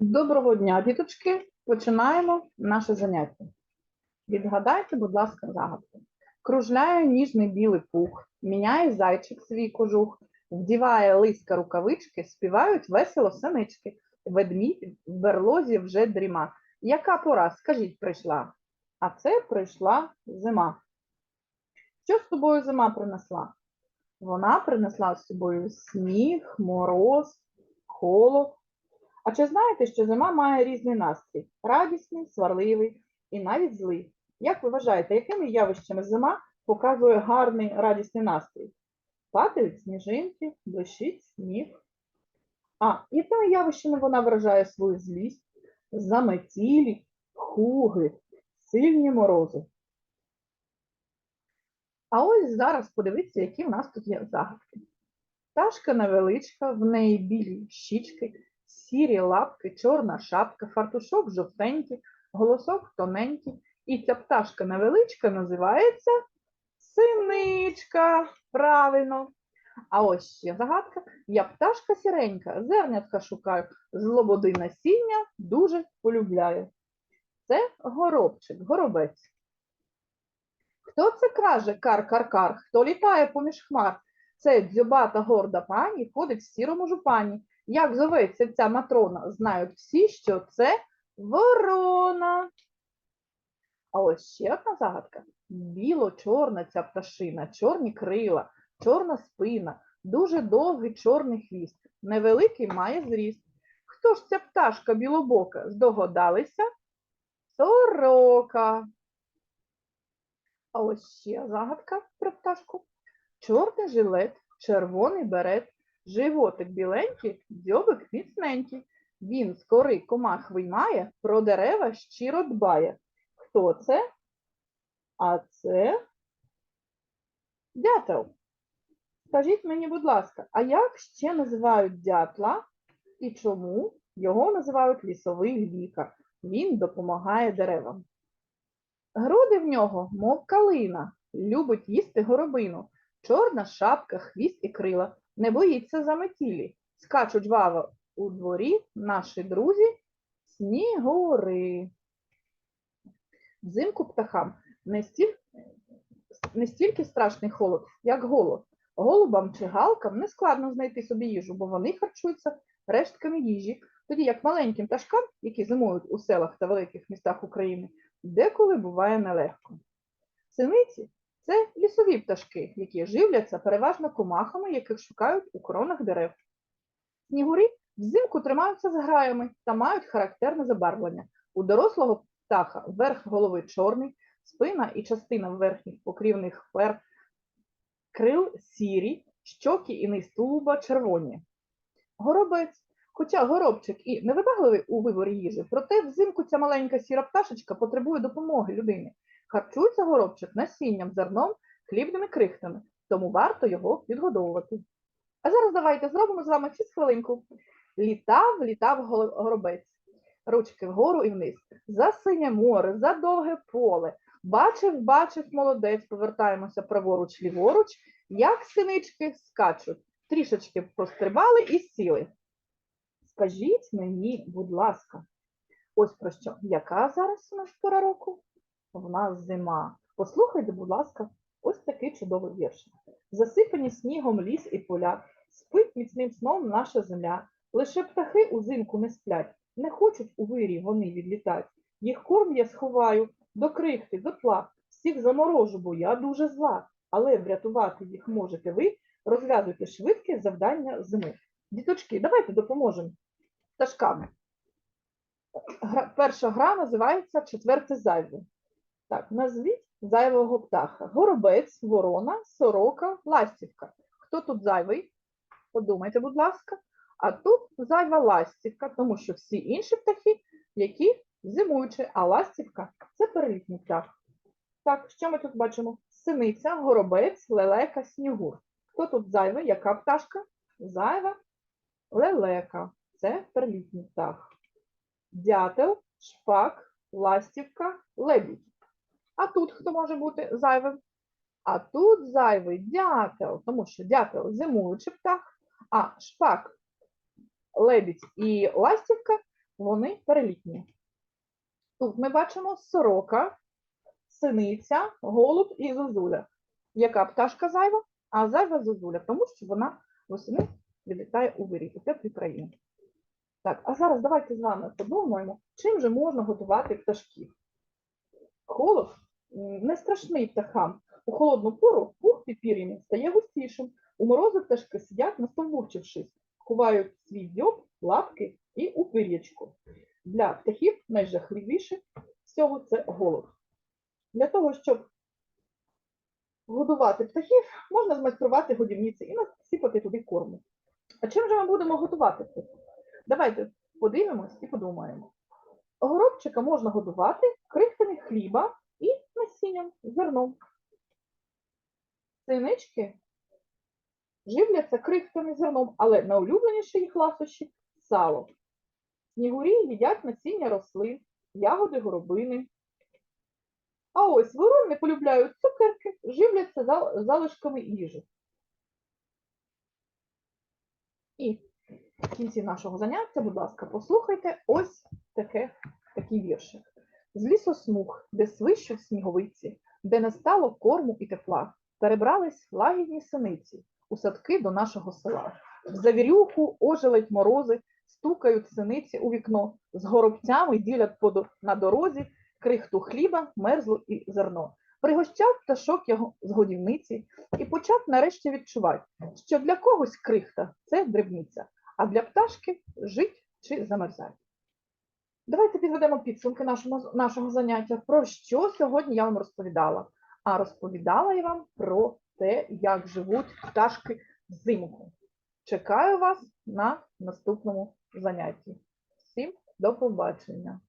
Доброго дня, діточки! Починаємо наше заняття. Відгадайте, будь ласка, загадку. Кружляє ніжний білий пух, міняє зайчик свій кожух, вдіває лиська рукавички, співають весело синички. Ведмідь в берлозі вже дріма. Яка пора, скажіть, прийшла? А це прийшла зима. Що з собою зима принесла? Вона принесла з собою сніг, мороз, холод. А чи знаєте, що зима має різний настрій? Радісний, сварливий і навіть злий. Як ви вважаєте, якими явищами зима показує гарний, радісний настрій? Падають сніжинки, блищить сніг. А якими явищами вона виражає свою злість? Заметілі, хуги, сильні морози. А ось зараз подивіться, які в нас тут є загадки. Пташка невеличка, в неї білі щічки, сірі лапки, чорна шапка, фартушок жовтенький, голосок тоненький. І ця пташка невеличка називається синичка. Правильно. А ось ще загадка. Я пташка сіренька, зернятка шукаю, з лободи насіння дуже полюбляю. Це горобчик, горобець. Хто це каже кар-кар-кар? Хто літає поміж хмар? Це дзьобата горда пані ходить в сірому жупані. Як зоветься ця матрона? Знають всі, що це ворона. А ось ще одна загадка. Біло-чорна ця пташина, чорні крила, чорна спина, дуже довгий чорний хвіст, невеликий має зріст. Хто ж ця пташка білобока? Здогадалися? Сорока. А ось ще загадка про пташку. Чорний жилет, червоний берет, животик біленький, дзьобик міцненький. Він з кори комах виймає, про дерева щиро дбає. Хто це? А це дятел. Скажіть мені, будь ласка, а як ще називають дятла і чому його називають лісовий лікар? Він допомагає деревам. Груди в нього, мов калина, любить їсти горобину. Чорна шапка, хвіст і крила, не боїться заметілі. Скачуть вава у дворі наші друзі снігури. Взимку птахам не стільки страшний холод, як голод. Голубам чи галкам не складно знайти собі їжу, бо вони харчуються рештками їжі, тоді як маленьким пташкам, які зимують у селах та великих містах України, деколи буває нелегко. Синиці – це лісові пташки, які живляться переважно комахами, яких шукають у кронах дерев. Снігурі взимку тримаються з граями та мають характерне забарвлення. У дорослого птаха верх голови чорний, спина і частина верхніх покрівних крил сірі, щоки і низ тулуба червоні. Горобець. Хоча горобчик і невибагливий у виборі їжі, проте взимку ця маленька сіра пташечка потребує допомоги людини. Харчується горобчик насінням, зерном, хлібними крихтами, тому варто його відгодовувати. А зараз давайте зробимо з вами фізхвилинку. Літав горобець. Ручки вгору і вниз. За синє море, за довге поле. Бачив, молодець, повертаємося праворуч, ліворуч, як синички скачуть. Трішечки пострибали і сіли. Скажіть мені, будь ласка, ось про що. Яка зараз у нас пора року? В нас зима. Послухайте, будь ласка, ось такий чудовий вірш. Засипані снігом ліс і поля, спить міцним сном наша земля. Лише птахи узимку не сплять, не хочуть у вирі вони відлітать. Їх корм я сховаю до крихти, до тла, всіх заморожу, бо я дуже зла. Але врятувати їх можете ви, розв'язуйте швидке завдання зими. Діточки, давайте допоможемо пташкам. Перша гра називається «Четверте зайве». Так, назвіть зайвого птаха. Горобець, ворона, сорока, ластівка. Хто тут зайвий? Подумайте, будь ласка. А тут зайва ластівка, тому що всі інші птахи, які зимуючі, а ластівка – це перелітній птах. Так, що ми тут бачимо? Синиця, горобець, лелека, снігур. Хто тут зайвий? Яка пташка? Зайва лелека. Це перелітній птах. Дятел, шпак, ластівка, лебідь. А тут хто може бути зайвим? А тут зайвий дятел, тому що дятел зимуючий птах, а шпак, лебідь і ластівка вони перелітні. Тут ми бачимо сорока, синиця, голуб і зозуля. Яка пташка зайва? А зайва зозуля, тому що вона восени відлітає у вирій, у теплі країни. Так, а зараз давайте з вами подумаємо, чим же можна годувати пташків. Холод не страшний птахам. У холодну пору пух під пір'ями стає густішим. У морози пташки сидять, настовбурчившись, ховають свій дзьоб, лапки і у пир'ячку. Для птахів найжахливіше всього це голод. Для того, щоб годувати птахів, можна змайструвати годівниці і насипати туди корму. А чим же ми будемо готувати птахів? Давайте подивимось і подумаємо. Горобчика можна годувати крихтами хліба і насінням, зерном. Синички живляться крихтами зерном, але найулюбленіше їх ласощі – сало. Снігурі їдять насіння рослин, ягоди горобини. А ось ворони полюбляють цукерки, живляться залишками їжі. І в кінці нашого заняття, будь ласка, послухайте ось такий віршик. З лісосмуг, де свищуть сніговиці, де не стало корму і тепла, перебрались лагідні синиці у садки до нашого села. В завірюху ожеледь морози, стукають синиці у вікно, з горобцями ділять на дорозі крихту хліба, мерзлу і зерно. Пригощав пташок його з годівниці і почав нарешті відчувати, що для когось крихта – це дрібниця, а для пташки – жить чи замерзать. Давайте підведемо підсумки нашого заняття. Про що сьогодні я вам розповідала? А розповідала я вам про те, як живуть пташки взимку. Чекаю вас на наступному занятті. Всім до побачення!